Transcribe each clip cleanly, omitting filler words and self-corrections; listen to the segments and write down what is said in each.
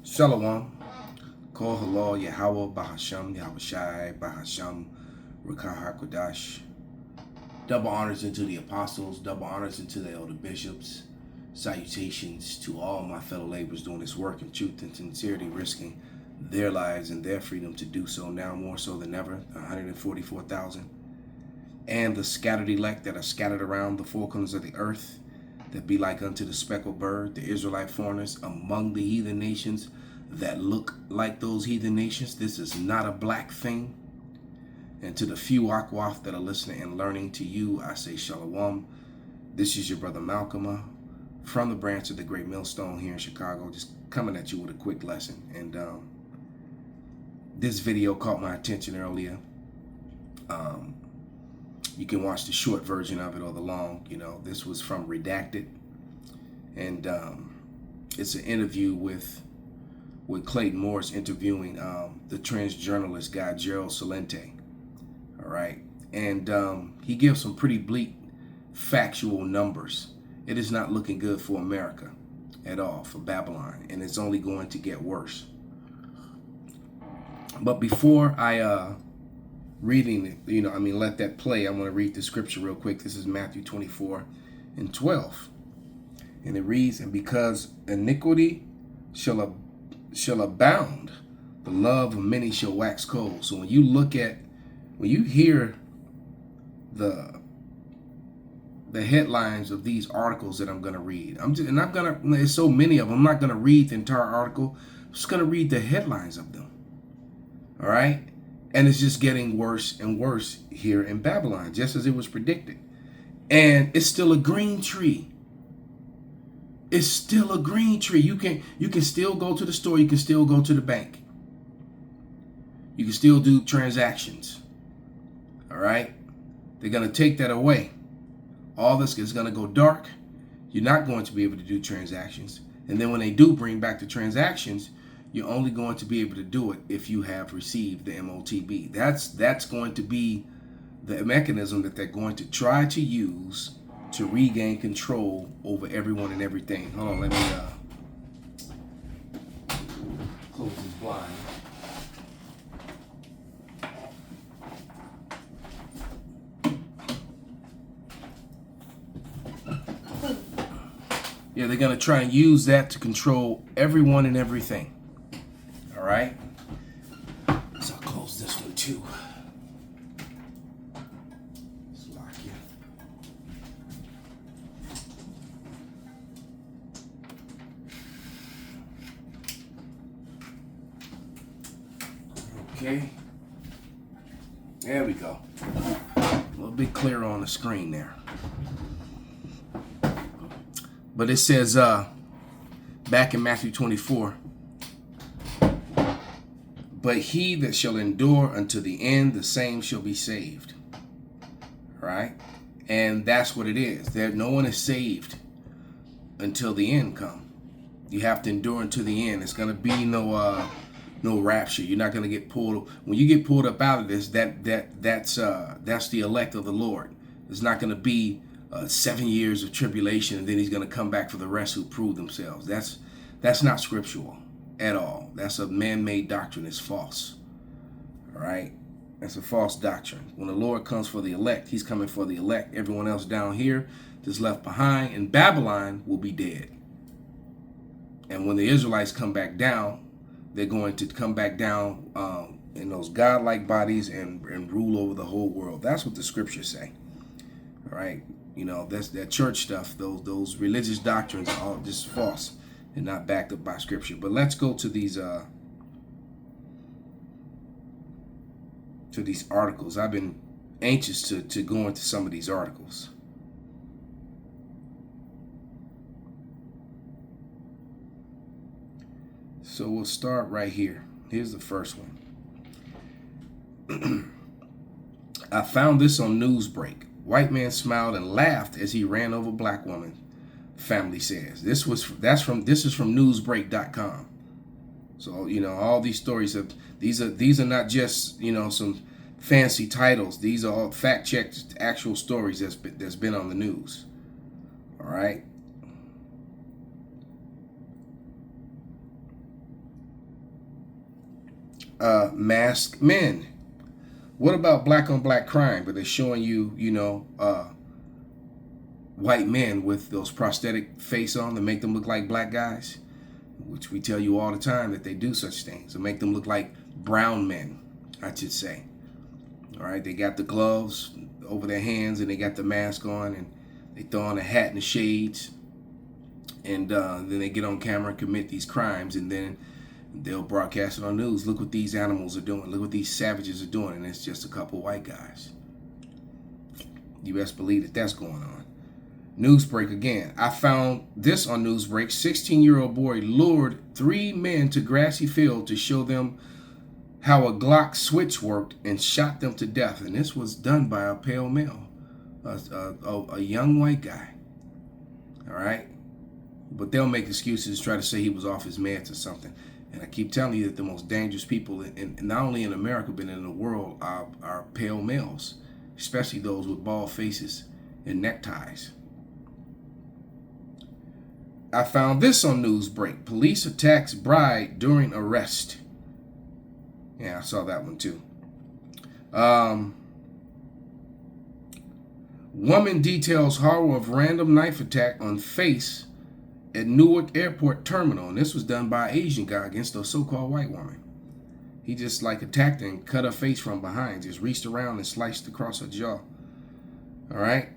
Shalom. Kol halal Yahweh Bahasham Yahushai Bahasham Rakah HaKodash. Double honors into the apostles, double honors into the elder bishops. Salutations to all my fellow laborers doing this work in truth and sincerity, risking their lives and their freedom to do so now more so than ever. 144,000. And the scattered elect that are scattered around the four corners of the earth, that be like unto the speckled bird, the Israelite foreigners among the heathen nations that look like those heathen nations. This is not a black thing. And to the few Akwaf that are listening and learning, to you I say Shalom. This is your brother Malcolm from the branch of the Great Millstone here in Chicago, just coming at you with a quick lesson. And this video caught my attention earlier. You can watch the short version of it or the long. This was from Redacted, and it's an interview with Clayton Morris interviewing the trans journalist guy Gerald Celente. All right, and he gives some pretty bleak factual numbers. It is not looking good for America at all, for Babylon, and it's only going to get worse. But before I reading it, let that play, I want to read the scripture real quick. This is Matthew 24:12. And it reads, "And because iniquity shall abound, the love of many shall wax cold." So when you hear the headlines of these articles that I'm going to read, there's so many of them, I'm not going to read the entire article. I'm just going to read the headlines of them. All right? And it's just getting worse and worse here in Babylon, just as it was predicted. And it's still a green tree. It's still a green tree. You can still go to the store. You can still go to the bank. You can still do transactions. All right? They're going to take that away. All this is going to go dark. You're not going to be able to do transactions. And then when they do bring back the transactions, you're only going to be able to do it if you have received the MOTB. That's going to be the mechanism that they're going to try to use to regain control over everyone and everything. Hold on, let me close this blind. Yeah, they're going to try and use that to control everyone and everything. All right, so I'll close this one too. Let's lock you. Okay, there we go. A little bit clearer on the screen there. But it says back in Matthew 24, "But he that shall endure unto the end, the same shall be saved." Right? And that's what it is. No one is saved until the end come. You have to endure until the end. It's going to be no rapture. You're not going to get pulled. When you get pulled up out of this, that's the elect of the Lord. It's not going to be 7 years of tribulation and then he's going to come back for the rest who prove themselves. That's not scriptural at all. That's a man-made doctrine. It's false. All right? That's a false doctrine. When the Lord comes for the elect, he's coming for the elect. Everyone else down here that's left behind in Babylon will be dead. And when the Israelites come back down, they're going to come back down in those godlike bodies and rule over the whole world. That's what the scriptures say. All right? That's that church stuff. Those religious doctrines are all just false and not backed up by scripture. But let's go to these articles. I've been anxious to go into some of these articles. So we'll start right here. Here's the first one. I found this on Newsbreak. White man smiled and laughed as he ran over black woman, family says. This is from newsbreak.com. So, all these stories these are not just, some fancy titles. These are all fact-checked actual stories that's been on the news. All right. Masked men. What about black on black crime? But they're showing you, white men with those prosthetic face on that make them look like black guys, which we tell you all the time that they do such things to make them look like brown men, I should say. All right, they got the gloves over their hands and they got the mask on and they throw on a hat and the shades, and then they get on camera and commit these crimes, and then they'll broadcast it on news. Look what these animals are doing. Look what these savages are doing, and it's just a couple white guys. You best believe that that's going on. Newsbreak again. I found this on Newsbreak. 16-year-old boy lured 3 men to grassy field to show them how a Glock switch worked and shot them to death. And this was done by a pale male, a young white guy. All right? But they'll make excuses, try to say he was off his meds or something. And I keep telling you that the most dangerous people, not only in America, but in the world, are pale males, especially those with bald faces and neckties. I found this on Newsbreak. Police attacks bride during arrest. Yeah, I saw that one too. Woman details horror of random knife attack on face at Newark Airport Terminal. And this was done by an Asian guy against a so-called white woman. He just attacked her and cut her face from behind. Just reached around and sliced across her jaw. All right.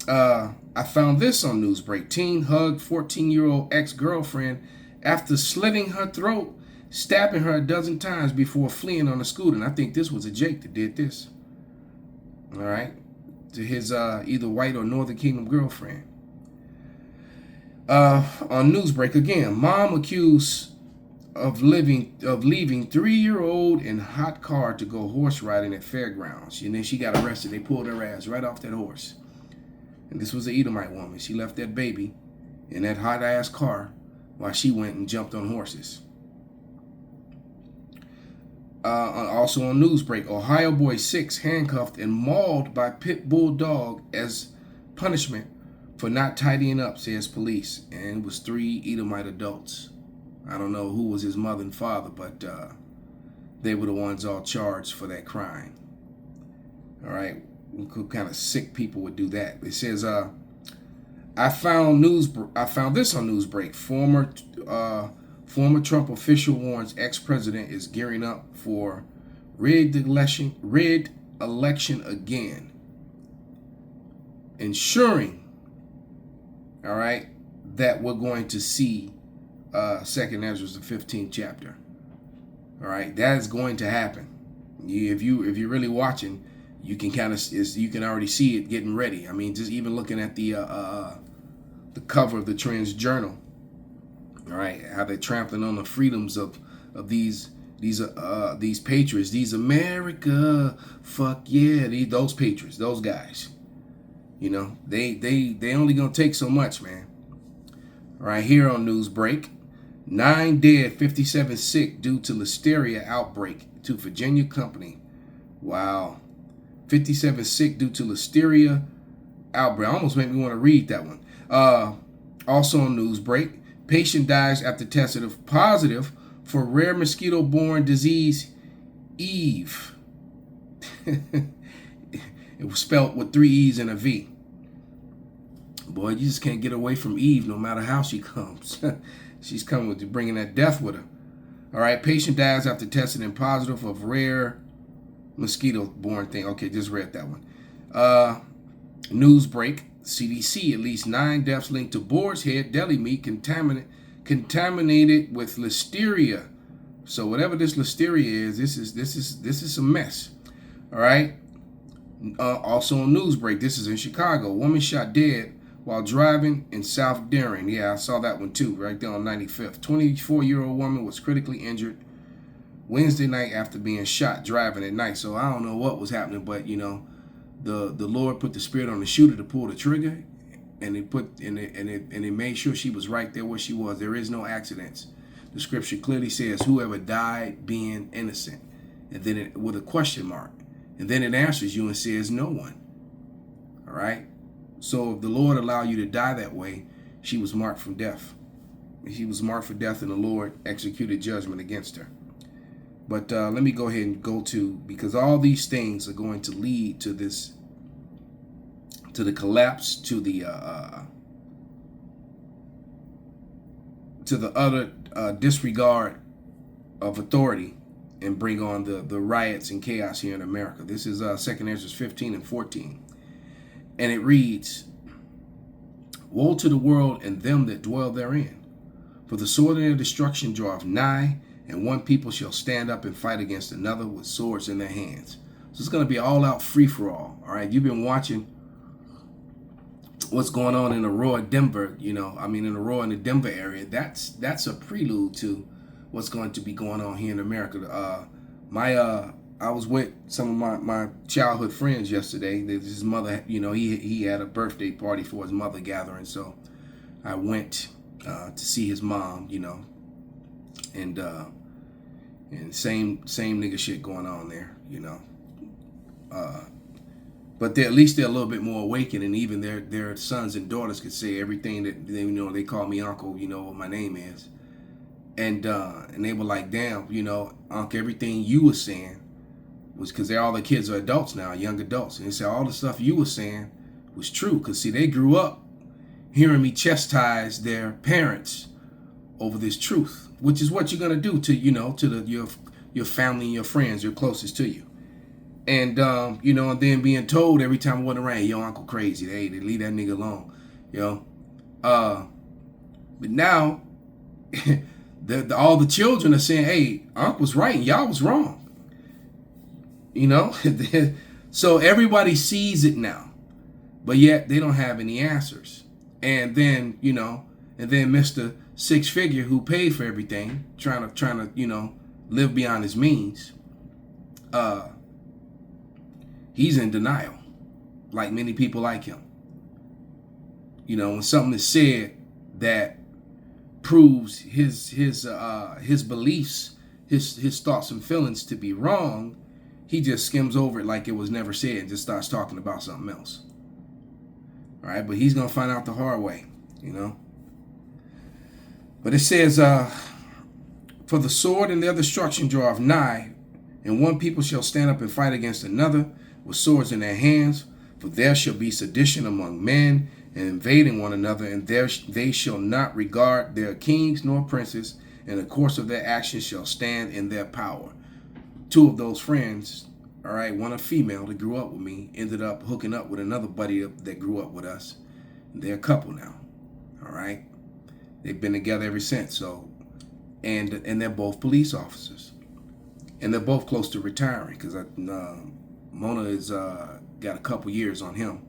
I found this on Newsbreak. Teen hugged 14-year-old ex-girlfriend after slitting her throat, stabbing her a dozen times before fleeing on a scooter. And I think this was a Jake that did this. All right. To his either white or Northern Kingdom girlfriend. On Newsbreak again, mom accused of leaving 3-year-old in hot car to go horse riding at fairgrounds. And then she got arrested. They pulled her ass right off that horse. And this was an Edomite woman. She left that baby in that hot ass car while she went and jumped on horses. Also on Newsbreak, Ohio boy 6 handcuffed and mauled by pit bull dog as punishment for not tidying up, says police. And it was 3 Edomite adults. I don't know who was his mother and father, but they were the ones all charged for that crime. All right, what kind of sick people would do that? It says, I found this on Newsbreak. Former Trump official warns ex-president is gearing up for rigged election again, ensuring, all right, that we're going to see 2nd Ezra, the 15th chapter. All right, that is going to happen. If you're really watching, you can already see it getting ready. I mean, just even looking at the cover of the Trends Journal. All right, how they're trampling on the freedoms of these patriots, these America, fuck yeah, those patriots, those guys. You know, they only gonna take so much, man. Right here on Newsbreak, 9 dead, 57 sick due to listeria outbreak to Virginia company. Wow, 57 sick due to listeria outbreak. Almost made me want to read that one. Also on Newsbreak, patient dies after tested positive for rare mosquito-borne disease, Eve. It was spelled with 3 E's and a V. Boy, you just can't get away from Eve no matter how she comes. She's coming with bringing that death with her. All right, patient dies after testing positive of rare mosquito-borne thing. Okay, just read that one. Newsbreak, CDC, at least 9 deaths linked to boar's head deli meat contaminated with listeria. So whatever this listeria is, this is a mess. All right. Also on Newsbreak, this is in Chicago. Woman shot dead while driving in South Deering. Yeah, I saw that one too, right there on 95th. 24-year-old woman was critically injured Wednesday night after being shot driving at night. So I don't know what was happening, but you know, the Lord put the spirit on the shooter to pull the trigger, and it made sure she was right there where she was. There is no accidents. The scripture clearly says, whoever died being innocent, and then with a question mark. And then it answers you and says, no one. All right? So if the Lord allowed you to die that way, she was marked for death. She was marked for death, and the Lord executed judgment against her. But let me go ahead and go to, because all these things are going to lead to this, to the collapse, to the utter disregard of authority, and bring on the riots and chaos here in America. This is 2 Ezra 15 and 14. And it reads, "Woe to the world and them that dwell therein, for the sword of their destruction draweth nigh, and one people shall stand up and fight against another with swords in their hands." So it's going to be all out free for all. All right. You've been watching what's going on in Aurora, Denver, in Aurora in the Denver area. That's a prelude to what's going to be going on here in America. I was with some of my childhood friends yesterday. His mother, he had a birthday party for his mother gathering, so I went to see his mom, and same nigga shit going on there, but at least they're a little bit more awakened, and even their sons and daughters could say everything that they call me uncle, what my name is. And they were like, damn, Unc, everything you were saying was, because all the kids are adults now, young adults. And they said all the stuff you were saying was true. Because, see, they grew up hearing me chastise their parents over this truth, which is what you're going to do to, your family and your friends, your closest to you. And, and then being told every time I went around, yo, Uncle crazy. Hey, they leave that nigga alone, But now... all the children are saying, hey, Unc was right and y'all was wrong. So everybody sees it now, but yet they don't have any answers. And then, Mr. Six Figure, who paid for everything, trying to, live beyond his means, he's in denial, like many people like him. When something is said that proves his beliefs, his thoughts and feelings to be wrong, he just skims over it like it was never said and just starts talking about something else. All right, but he's gonna find out the hard way, But it says, "For the sword and their destruction draweth nigh, and one people shall stand up and fight against another with swords in their hands. For there shall be sedition among men, and invading one another, and they shall not regard their kings nor princes, and the course of their actions shall stand in their power." Two of those friends, all right, one a female that grew up with me, ended up hooking up with another buddy that grew up with us. They're a couple now, all right? They've been together ever since. So, and they're both police officers, and they're both close to retiring, because Mona has got a couple years on him.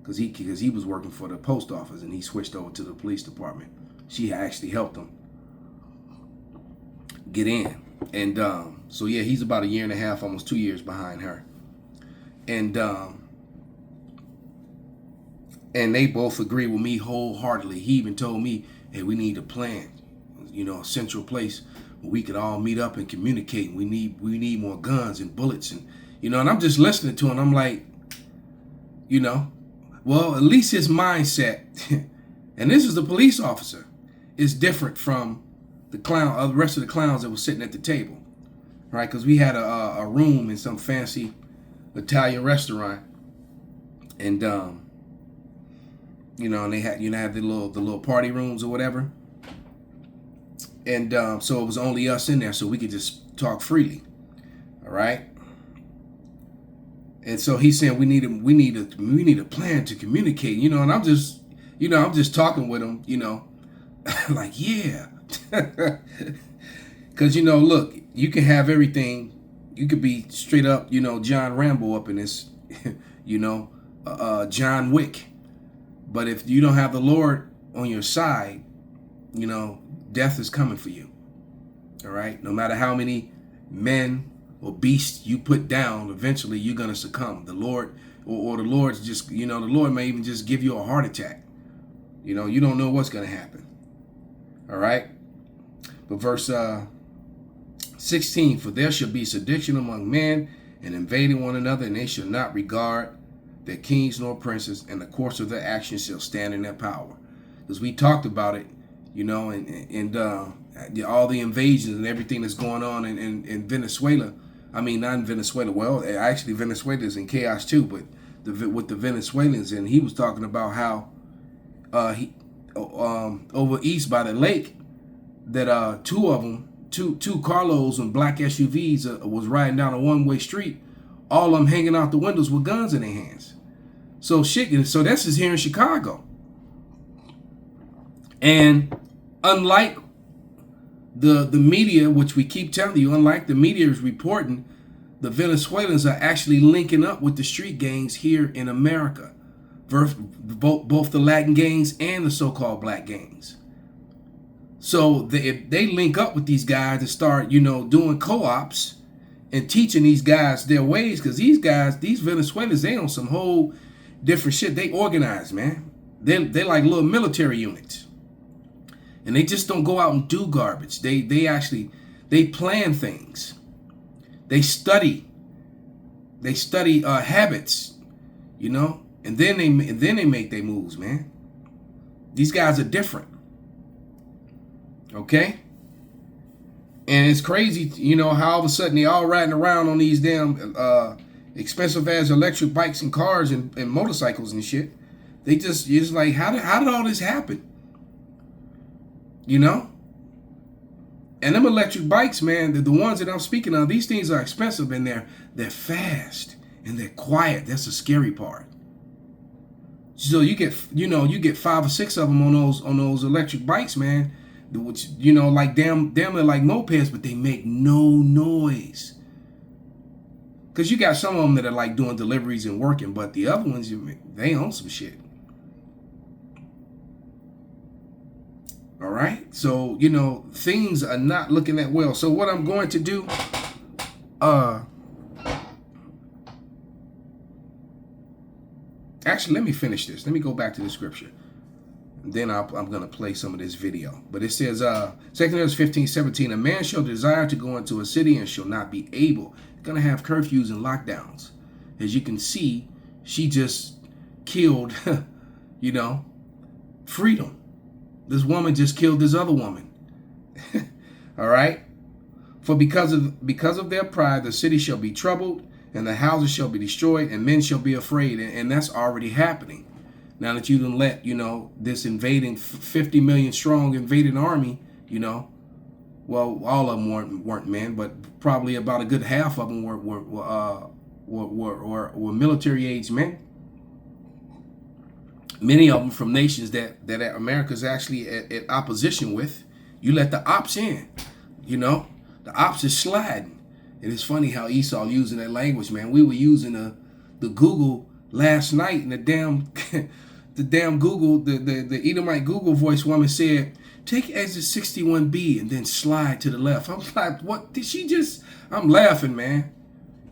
Because he was working for the post office and he switched over to the police department. She actually helped him get in. And so yeah, he's about 1.5 years, almost 2 years behind her. And they both agree with me wholeheartedly. He even told me, hey, we need a plan, a central place where we could all meet up and communicate. We need more guns and bullets, and and I'm just listening to him. I'm like, well, at least his mindset, and this is the police officer, is different from the rest of the clowns that were sitting at the table, right? Because we had a room in some fancy Italian restaurant, and and they had have the little party rooms or whatever, and so it was only us in there, so we could just talk freely, all right. And so he's saying we need a plan to communicate, and I'm just talking with him, like, yeah, because look, you can have everything, you could be straight up, John Rambo up in this, John Wick, but if you don't have the Lord on your side, death is coming for you, all right. No matter how many men or beast you put down, eventually you're going to succumb. The Lord, or the Lord's just, the Lord may even just give you a heart attack. You don't know what's going to happen. All right. But verse 16, "For there shall be sedition among men, and invading one another, and they shall not regard their kings nor princes, and the course of their actions shall stand in their power." Because we talked about it, and all the invasions and everything that's going on in Venezuela. I mean, not in Venezuela. Well, actually, Venezuela is in chaos too. But with the Venezuelans, and he was talking about how he over east by the lake that two of them, two carloads and black SUVs was riding down a one-way street. All of them hanging out the windows with guns in their hands. So shit. So this is here in Chicago. And unlike the media, which we keep telling you, unlike the media is reporting, the Venezuelans are actually linking up with the street gangs here in America, both the Latin gangs and the so-called black gangs. So if they link up with these guys and start, doing co-ops and teaching these guys their ways, because these Venezuelans, they on some whole different shit. They organize, man. They're like little military units. And they just don't go out and do garbage. They plan things. They study habits, and then they make their moves, man. These guys are different. Okay? And it's crazy, how all of a sudden they all riding around on these damn expensive ass electric bikes and cars and motorcycles and shit. You're just like, how did all this happen? And them electric bikes, man, the ones that I'm speaking of, these things are expensive and they're fast and they're quiet. That's the scary part. So you get 5 or 6 of them on those electric bikes, man, which like damn they're like mopeds, but they make no noise. Cause you got some of them that are like doing deliveries and working, but the other ones, they own some shit. All right, so things are not looking that well. So what I'm going to do, actually, let me finish this. Let me go back to the scripture. And then I'm going to play some of this video. But it says, 2 Corinthians 15:17, a man shall desire to go into a city and shall not be able. It's going to have curfews and lockdowns. As you can see, she just killed, freedom. This woman just killed this other woman. All right? For because of their pride, the city shall be troubled, and the houses shall be destroyed, and men shall be afraid. And that's already happening. Now that you done let, this invading 50 million strong invading army, well, all of them weren't men, but probably about a good half of them were military age men. Many of them from nations that America's actually at opposition with. You let the ops in, the ops is sliding. And it's funny how Esau using that language, man. We were using the Google last night, and the damn Google, the Edomite Google voice woman said, take exit 61B and then slide to the left. I'm like, what did she just? I'm laughing, man.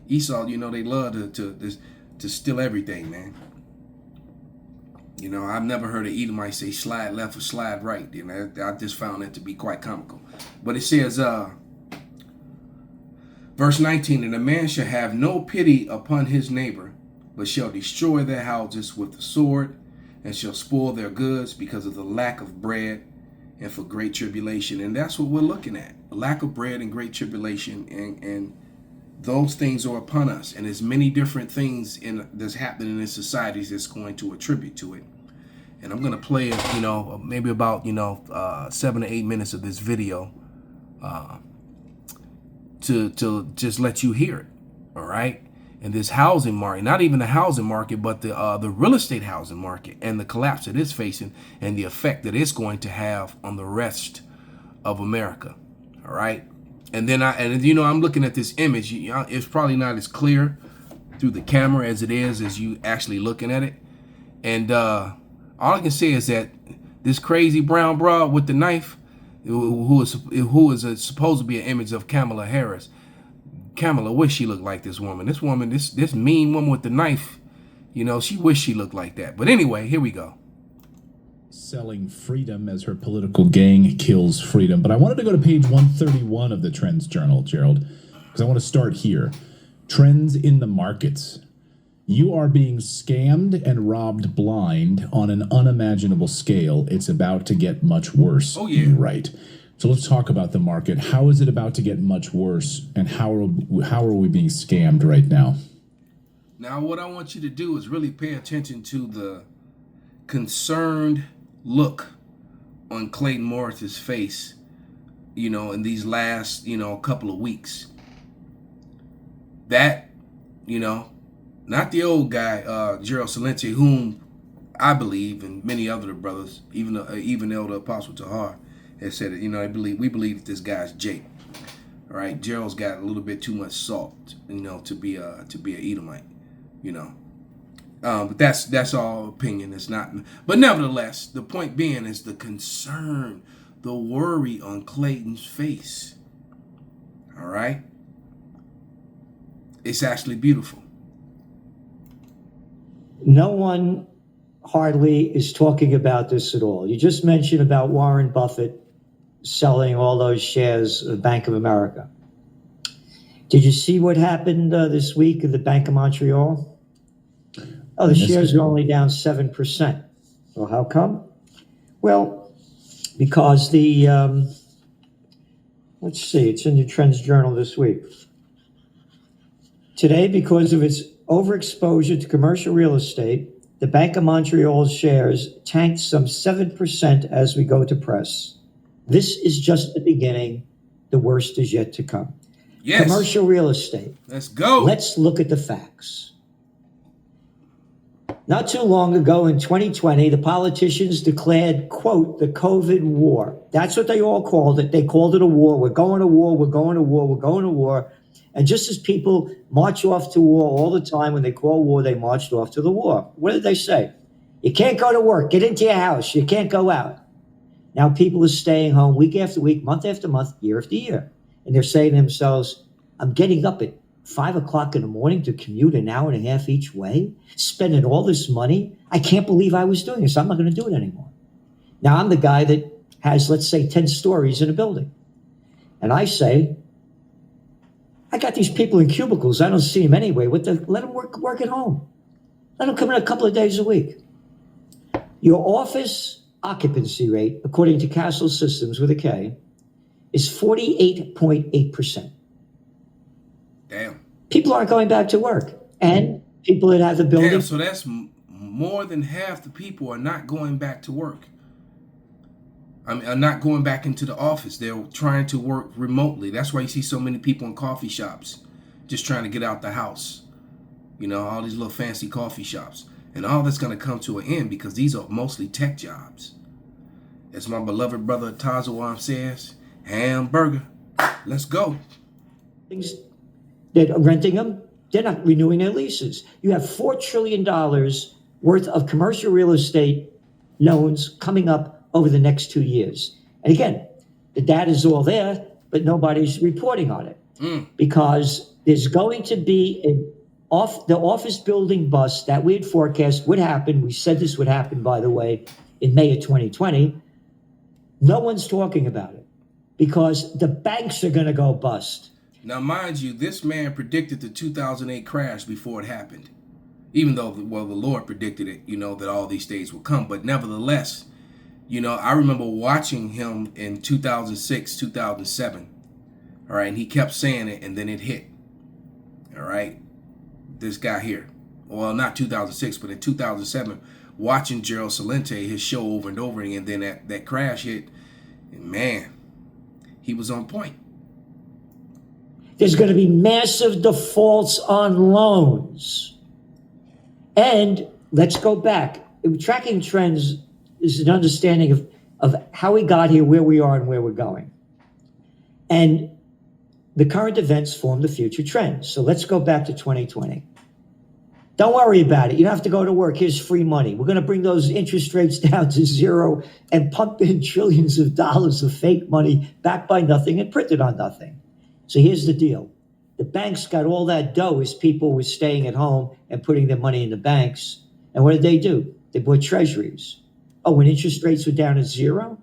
Esau, they love to steal everything, man. I've never heard an Edomite say slide left or slide right. I just found that to be quite comical. But it says, verse 19, and a man shall have no pity upon his neighbor, but shall destroy their houses with the sword, and shall spoil their goods because of the lack of bread and for great tribulation. And that's what we're looking at. Lack of bread and great tribulation. And those things are upon us. And there's many different things that's happening in societies that's going to attribute to it. And I'm going to play, maybe about, 7 to 8 minutes of this video to just let you hear it. All right. And this housing market, not even the housing market, but the real estate housing market and the collapse that it's facing and the effect that it's going to have on the rest of America. All right. And then I'm looking at this image. It's probably not as clear through the camera as it is as you actually looking at it. And all I can say is that this crazy brown broad with the knife, who is supposed to be an image of Kamala Harris. Kamala wish she looked like this woman. This mean woman with the knife, she wish she looked like that. But anyway, here we go. Selling freedom as her political gang kills freedom. But I wanted to go to page 131 of the Trends Journal, Gerald, because I want to start here. Trends in the markets. You are being scammed and robbed blind on an unimaginable scale. It's about to get much worse. Oh, yeah. You write. So let's talk about the market. How is it about to get much worse, and how are we being scammed right now? Now, what I want you to do is really pay attention to the concerned look on Clayton Morris's face, in these last, couple of weeks. That, not the old guy, Gerald Celente, whom I believe, and many other brothers, even Elder Apostle Tahar, has said it. We believe that this guy's Jake. All right, Gerald's got a little bit too much salt, to be a Edomite. But that's all opinion. It's not. But nevertheless, the point being is the concern, the worry on Clayton's face. All right, it's actually beautiful. No one hardly is talking about this at all. You just mentioned about Warren Buffett selling all those shares of Bank of America. Did you see what happened this week at the Bank of Montreal? Oh, the shares are only down 7%. Well, how come? Well, because let's see, it's in the Trends Journal this week. Today, because of its overexposure to commercial real estate, the Bank of Montreal's shares tanked some 7% as we go to press. This is just the beginning. The worst is yet to come. Yes. Commercial real estate. Let's go. Let's look at the facts. Not too long ago in 2020, the politicians declared, quote, the COVID war. That's what they all called it. They called it a war. We're going to war. We're going to war. We're going to war. And just as people march off to war all the time, when they call war, they marched off to the war. What did they say? You can't go to work. Get into your house. You can't go out. Now people are staying home week after week, month after month, year after year. And they're saying to themselves, I'm getting up at 5 o'clock in the morning to commute an hour and a half each way, spending all this money. I can't believe I was doing this. I'm not going to do it anymore. Now I'm the guy that has, let's say, 10 stories in a building. And I say, I got these people in cubicles. I don't see them anyway. Let them work at home. Let them come in a couple of days a week. Your office occupancy rate, according to Castle Systems with a K, is 48.8%. Damn. People aren't going back to work. And people that have the building. Damn, so that's more than half the people are not going back to work. Are not going back into the office. They're trying to work remotely. That's why you see so many people in coffee shops just trying to get out the house. All these little fancy coffee shops. And all that's going to come to an end because these are mostly tech jobs. As my beloved brother Tazawam says, hamburger, let's go. Things that are renting them, they're not renewing their leases. You have $4 trillion worth of commercial real estate loans coming up over the next 2 years. And again, the data's all there, but nobody's reporting on it because there's going to be the office building bust that we had forecast would happen. We said this would happen, by the way, in May of 2020. No one's talking about it because the banks are going to go bust. Now, mind you, this man predicted the 2008 crash before it happened. Even though, the Lord predicted it, that all these days would come. But nevertheless, I remember watching him in 2006, 2007. All right. And he kept saying it and then it hit. All right. This guy here. Well, not 2006, but in 2007, watching Gerald Celente, his show over and over again. And then that crash hit. And man, he was on point. There's going to be massive defaults on loans. And let's go back. Tracking trends is an understanding of how we got here, where we are, and where we're going. And the current events form the future trends. So let's go back to 2020. Don't worry about it. You don't have to go to work. Here's free money. We're going to bring those interest rates down to zero and pump in trillions of dollars of fake money backed by nothing and printed on nothing. So here's the deal. The banks got all that dough as people were staying at home and putting their money in the banks. And what did they do? They bought treasuries. Oh, when interest rates were down at zero?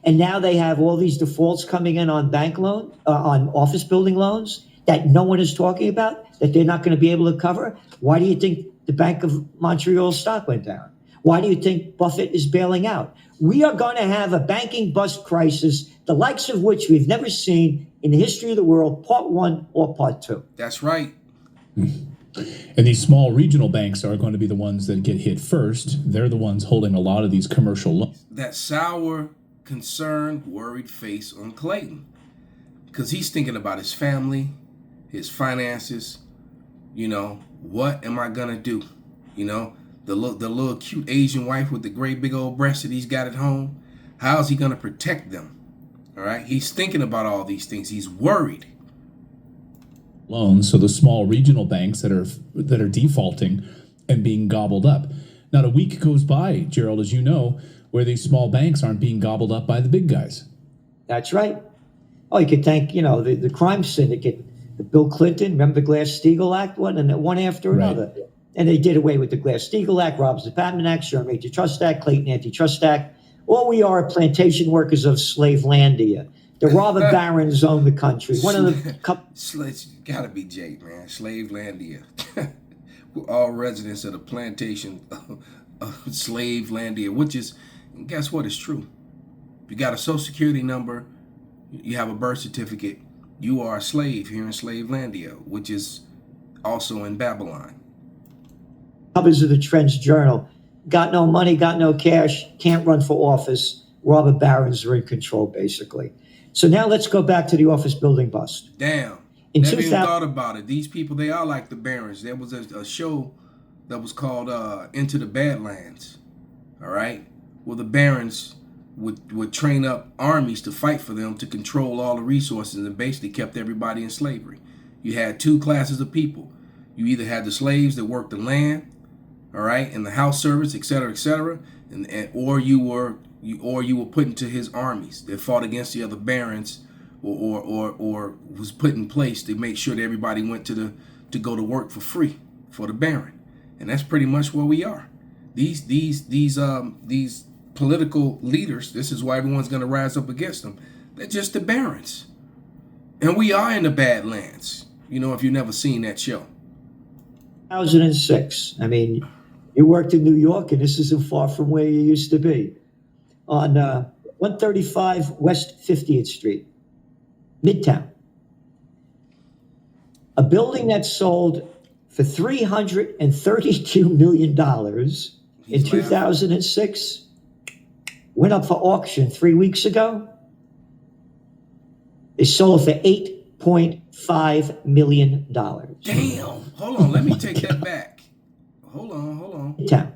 And now they have all these defaults coming in on bank loan, on office building loans that no one is talking about, that they're not going to be able to cover. Why do you think the Bank of Montreal stock went down? Why do you think Buffett is bailing out? We are going to have a banking bust crisis, the likes of which we've never seen in the history of the world, part one or part two. That's right. And these small regional banks are going to be the ones that get hit first. They're the ones holding a lot of these commercial loans. That sour, concerned, worried face on Clayton. Because he's thinking about his family, his finances. You know, what am I going to do? You know, the little cute Asian wife with the great big old breasts that he's got at home. How's he going to protect them? All right. He's thinking about all these things. He's worried. Loans, so the small regional banks that are defaulting and being gobbled up. Not a week goes by, Gerald, as you know, where these small banks aren't being gobbled up by the big guys. That's right. Oh, you could thank, the crime syndicate, the Bill Clinton, remember the Glass-Steagall Act one, and one after another. And they did away with the Glass-Steagall Act, Robbins-Patent Act, Sherman Antitrust Act, Clayton Antitrust Act. All we are plantation workers of Slavelandia. The robber barons own the country. One of the It's gotta be Jake, man. Slavelandia. We're all residents of the plantation of Slavelandia, which is, guess what? It's true. You got a social security number, you have a birth certificate, you are a slave here in Slavelandia, which is also in Babylon. covers of the Trends Journal. Got no money, got no cash, can't run for office. Robber barons are in control, basically. So now let's go back to the office building bust. Damn. In Never 2000 even thought about it. These people, they are like the barons. There was a show that was called Into the Badlands. All right? Well, the barons would train up armies to fight for them to control all the resources and basically kept everybody in slavery. You had two classes of people. You either had the slaves that worked the land, all right, and the house servants, et cetera, or you were put into his armies that fought against the other barons, or was put in place to make sure that everybody went to go to work for free for the baron. And that's pretty much where we are. These political leaders, this is why everyone's going to rise up against them. They're just the barons. And we are in the Badlands, if you've never seen that show. 2006. I mean, you worked in New York, and this isn't far from where you used to be. On 135 West 50th Street, Midtown. A building that sold for $332 million in 2006 went up for auction 3 weeks ago. They sold for $8.5 million. Damn. Hold on. Let me take that back. Hold on. Midtown.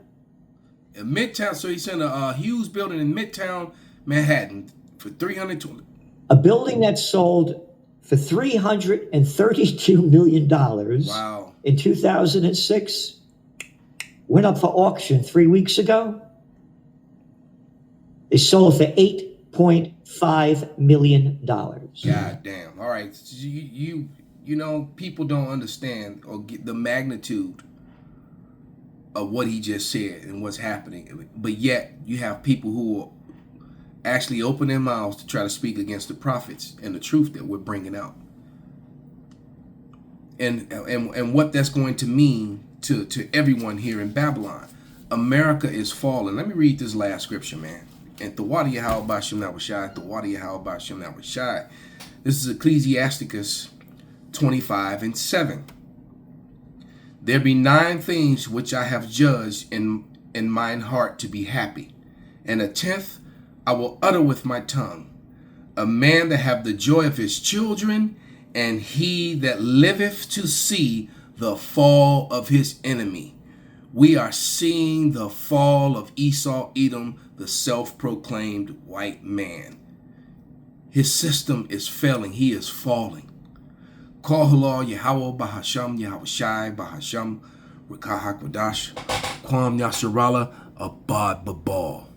Midtown. So he's in a Hughes building in Midtown, Manhattan for $320. A building that sold for $332 million in 2006 went up for auction 3 weeks ago. They sold for $8.5 million. God damn. All right. You people don't understand or get the magnitude of what he just said and what's happening. But yet you have people who will actually open their mouths to try to speak against the prophets and the truth that we're bringing out. And what that's going to mean to everyone here in Babylon. America is falling. Let me read this last scripture, man. And Thawadi Yahweh Bashem Nawashai, Thawadi Yahweh Bashem Nawashai. This is Ecclesiasticus 25:7. There be 9 things which I have judged in mine heart to be happy, and a 10th I will utter with my tongue. A man that have the joy of his children, and he that liveth to see the fall of his enemy. We are seeing the fall of Esau, Edom, the self-proclaimed white man. His system is failing. He is falling. Call halal Yahweh Bahasham Yahweh Shai Bahasham Rikah HaKodash Kwam Yasharala Abad Babal.